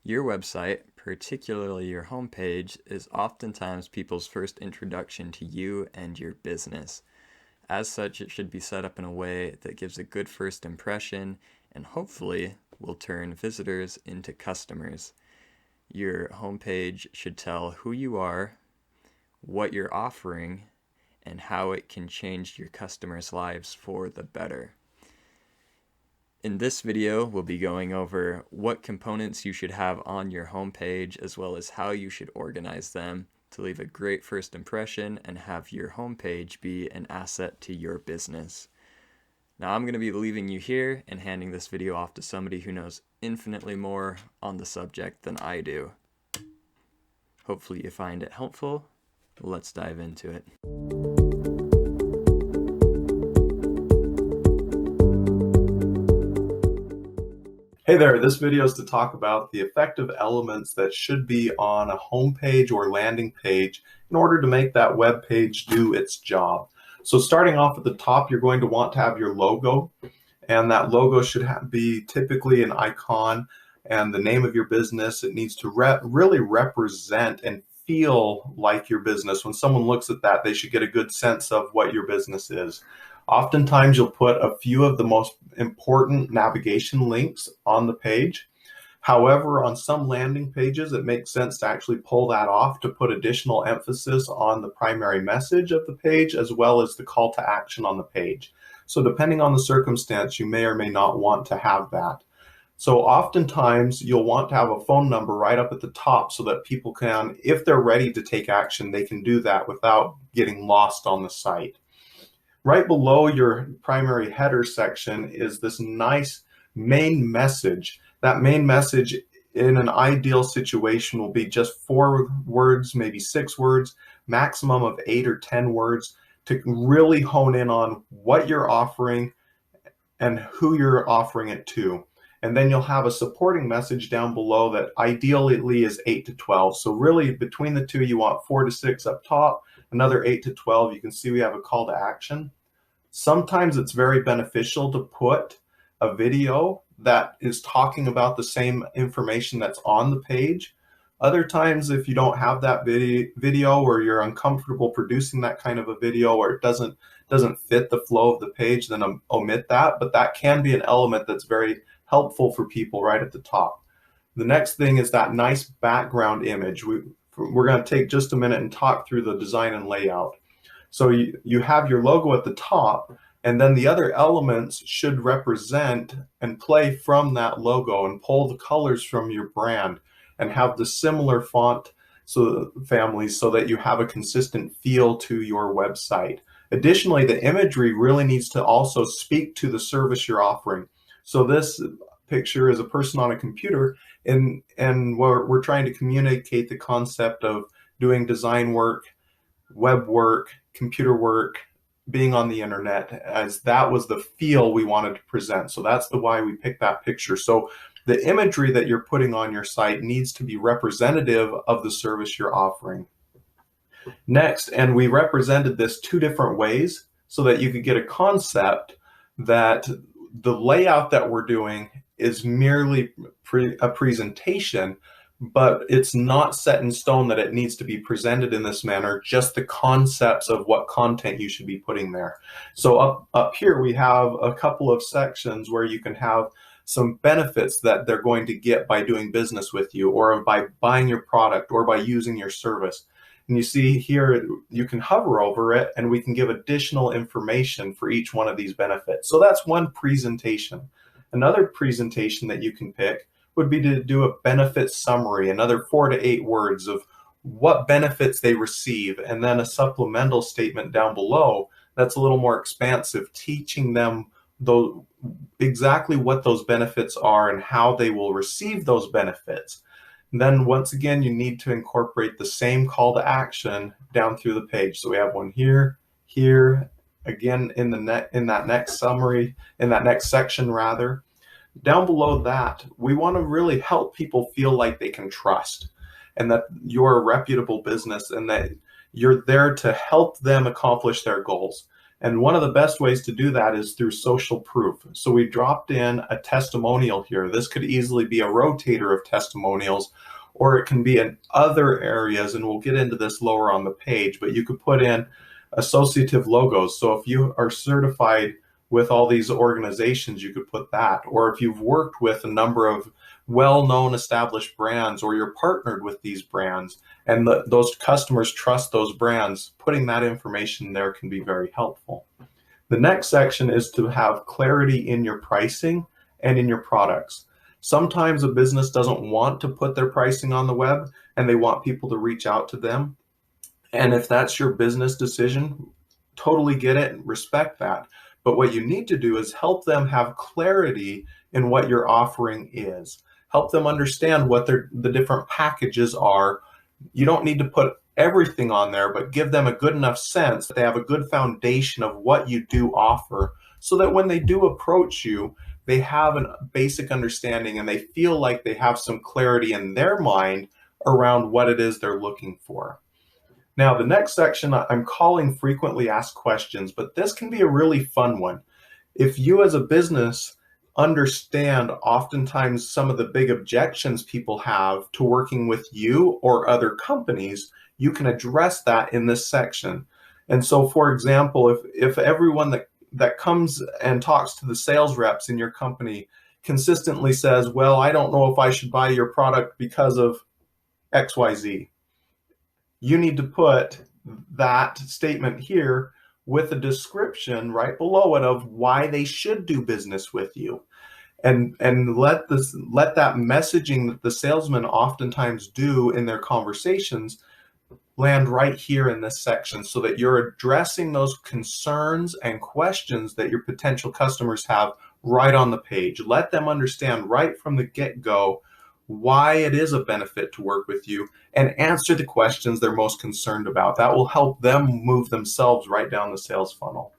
Your website, particularly your homepage, is oftentimes people's first introduction to you and your business. As such, it should be set up in a way that gives a good first impression and hopefully will turn visitors into customers. Your homepage should tell who you are, what you're offering, and how it can change your customers' lives for the better. In this video, we'll be going over what components you should have on your homepage, as well as how you should organize them to leave a great first impression and have your homepage be an asset to your business. Now, I'm going to be leaving you here and handing this video off to somebody who knows infinitely more on the subject than I do. Hopefully you find it helpful. Let's dive into it. Hey there, this video is to talk about the effective elements that should be on a homepage or landing page in order to make that web page do its job. So starting off at the top, you're going to want to have your logo, and that logo should be typically an icon and the name of your business. It needs to really represent and feel like your business. When someone looks at that, they should get a good sense of what your business is. Oftentimes, you'll put a few of the most important navigation links on the page. However, on some landing pages, it makes sense to actually pull that off to put additional emphasis on the primary message of the page as well as the call to action on the page. So depending on the circumstance, you may or may not want to have that. So oftentimes, you'll want to have a phone number right up at the top so that people can, if they're ready to take action, they can do that without getting lost on the site. Right below your primary header section is this nice main message. That main message in an ideal situation will be just 4 words, maybe 6 words, maximum of 8 or 10 words to really hone in on what you're offering and who you're offering it to. And then you'll have a supporting message down below that ideally is 8 to 12. So really between the two, you want 4 to 6 up top, another 8 to 12. You can see we have a call to action. Sometimes it's very beneficial to put a video that is talking about the same information that's on the page. Other times, if you don't have that video or you're uncomfortable producing that kind of a video or it doesn't fit the flow of the page, then omit that. But that can be an element that's very helpful for people right at the top. The next thing is that nice background image. We're going to take just a minute and talk through the design and layout. So you have your logo at the top, and then the other elements should represent and play from that logo and pull the colors from your brand and have the similar font families so that you have a consistent feel to your website. Additionally, the imagery really needs to also speak to the service you're offering. So this picture is a person on a computer, and we're trying to communicate the concept of doing design work, web work, computer work, being on the internet, as that was the feel we wanted to present. So that's why we picked that picture. So the imagery that you're putting on your site needs to be representative of the service you're offering. Next, and we represented this 2 different ways so that you could get a concept that the layout that we're doing is merely a presentation, but it's not set in stone that it needs to be presented in this manner, just the concepts of what content you should be putting there. So up here we have a couple of sections where you can have some benefits that they're going to get by doing business with you or by buying your product or by using your service. And you see here, you can hover over it and we can give additional information for each one of these benefits. So that's one presentation. Another presentation that you can pick would be to do a benefit summary, another 4 to 8 words of what benefits they receive, and then a supplemental statement down below that's a little more expansive, teaching them exactly what those benefits are and how they will receive those benefits. And then once again, you need to incorporate the same call to action down through the page. So we have one here, again in that next summary, in that next section rather. Down below that, we want to really help people feel like they can trust and that you're a reputable business and that you're there to help them accomplish their goals. And one of the best ways to do that is through social proof. So we dropped in a testimonial here. This could easily be a rotator of testimonials, or it can be in other areas, and we'll get into this lower on the page, but you could put in associative logos. So if you are certified with all these organizations, you could put that. Or if you've worked with a number of well-known established brands, or you're partnered with these brands and those customers trust those brands, putting that information there can be very helpful. The next section is to have clarity in your pricing and in your products. Sometimes a business doesn't want to put their pricing on the web and they want people to reach out to them. And if that's your business decision, totally get it and respect that. But what you need to do is help them have clarity in what your offering is. Help them understand what the different packages are. You don't need to put everything on there, but give them a good enough sense that they have a good foundation of what you do offer, so that when they do approach you, they have a basic understanding and they feel like they have some clarity in their mind around what it is they're looking for. Now, the next section I'm calling frequently asked questions, but this can be a really fun one. If you as a business understand oftentimes some of the big objections people have to working with you or other companies, you can address that in this section. And so, for example, if everyone that comes and talks to the sales reps in your company consistently says, well, I don't know if I should buy your product because of XYZ, you need to put that statement here with a description right below it of why they should do business with you. And let that messaging that the salesmen oftentimes do in their conversations land right here in this section, so that you're addressing those concerns and questions that your potential customers have right on the page. Let them understand right from the get-go why it is a benefit to work with you, and answer the questions they're most concerned about. That will help them move themselves right down the sales funnel.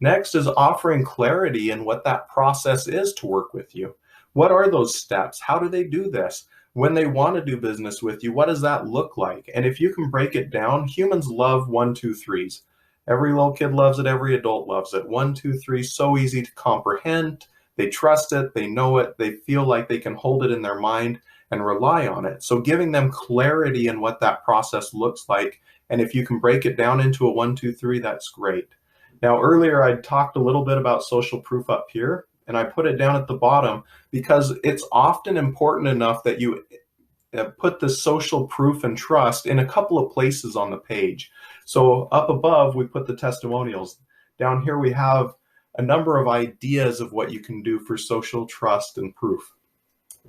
Next is offering clarity in what that process is to work with you. What are those steps? How do they do this? When they want to do business with you, what does that look like? And if you can break it down, humans love 1, 2, 3s. Every little kid loves it, every adult loves it. 1, 2, 3, so easy to comprehend. They trust it, they know it, they feel like they can hold it in their mind and rely on it. So giving them clarity in what that process looks like, and if you can break it down into a 1, 2, 3, that's great. Now, earlier I talked a little bit about social proof up here, and I put it down at the bottom because it's often important enough that you put the social proof and trust in a couple of places on the page. So up above, we put the testimonials. Down here, we have a number of ideas of what you can do for social trust and proof.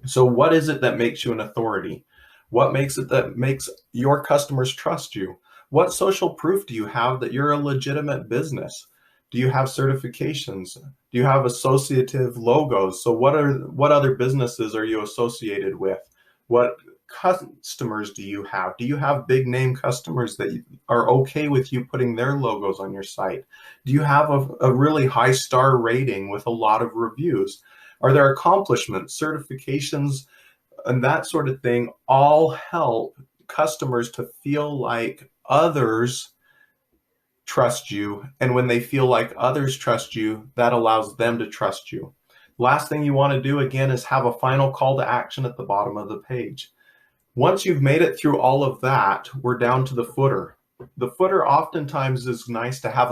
So what is it that makes you an authority? What makes it that makes your customers trust you? What social proof do you have that you're a legitimate business? Do you have certifications? Do you have associative logos? So what other businesses are you associated with? What customers do you have? Do you have big name customers that are okay with you putting their logos on your site? Do you have a really high star rating with a lot of reviews? Are there accomplishments, certifications, and that sort of thing all help customers to feel like others trust you. And when they feel like others trust you, that allows them to trust you. Last thing you want to do, again, is have a final call to action at the bottom of the page. Once you've made it through all of that, we're down to the footer. The footer oftentimes is nice to have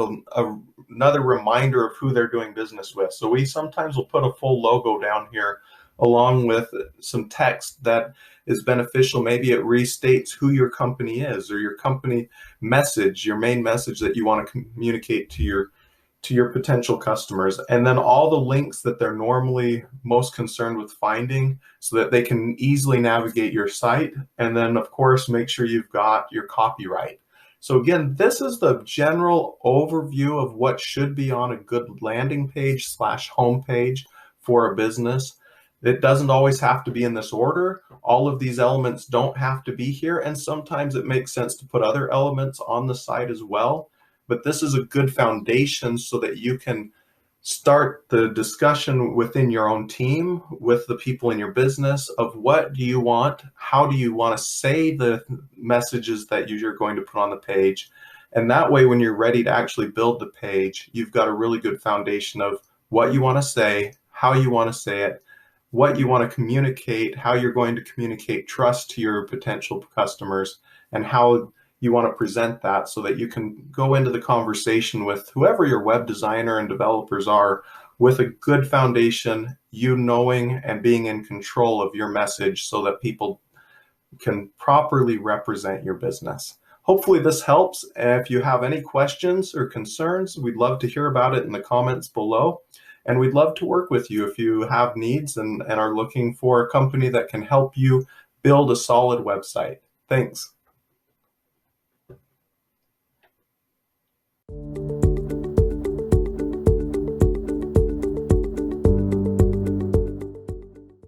another reminder of who they're doing business with. So we sometimes will put a full logo down here along with some text that is beneficial. Maybe it restates who your company is, or your company message, your main message that you want to communicate to your potential customers, and then all the links that they're normally most concerned with finding so that they can easily navigate your site. And then, of course, make sure you've got your copyright. So again, this is the general overview of what should be on a good landing page / homepage for a business. It doesn't always have to be in this order. All of these elements don't have to be here, and sometimes it makes sense to put other elements on the site as well. But this is a good foundation so that you can start the discussion within your own team, with the people in your business, of what do you want, how do you want to say the messages that you're going to put on the page, And that way, when you're ready to actually build the page, you've got a really good foundation of what you want to say, how you want to say it, what you want to communicate, how you're going to communicate trust to your potential customers, and how you want to present that so that you can go into the conversation with whoever your web designer and developers are with a good foundation, you knowing and being in control of your message so that people can properly represent your business. Hopefully this helps. If you have any questions or concerns, we'd love to hear about it in the comments below. And we'd love to work with you if you have needs and are looking for a company that can help you build a solid website. Thanks.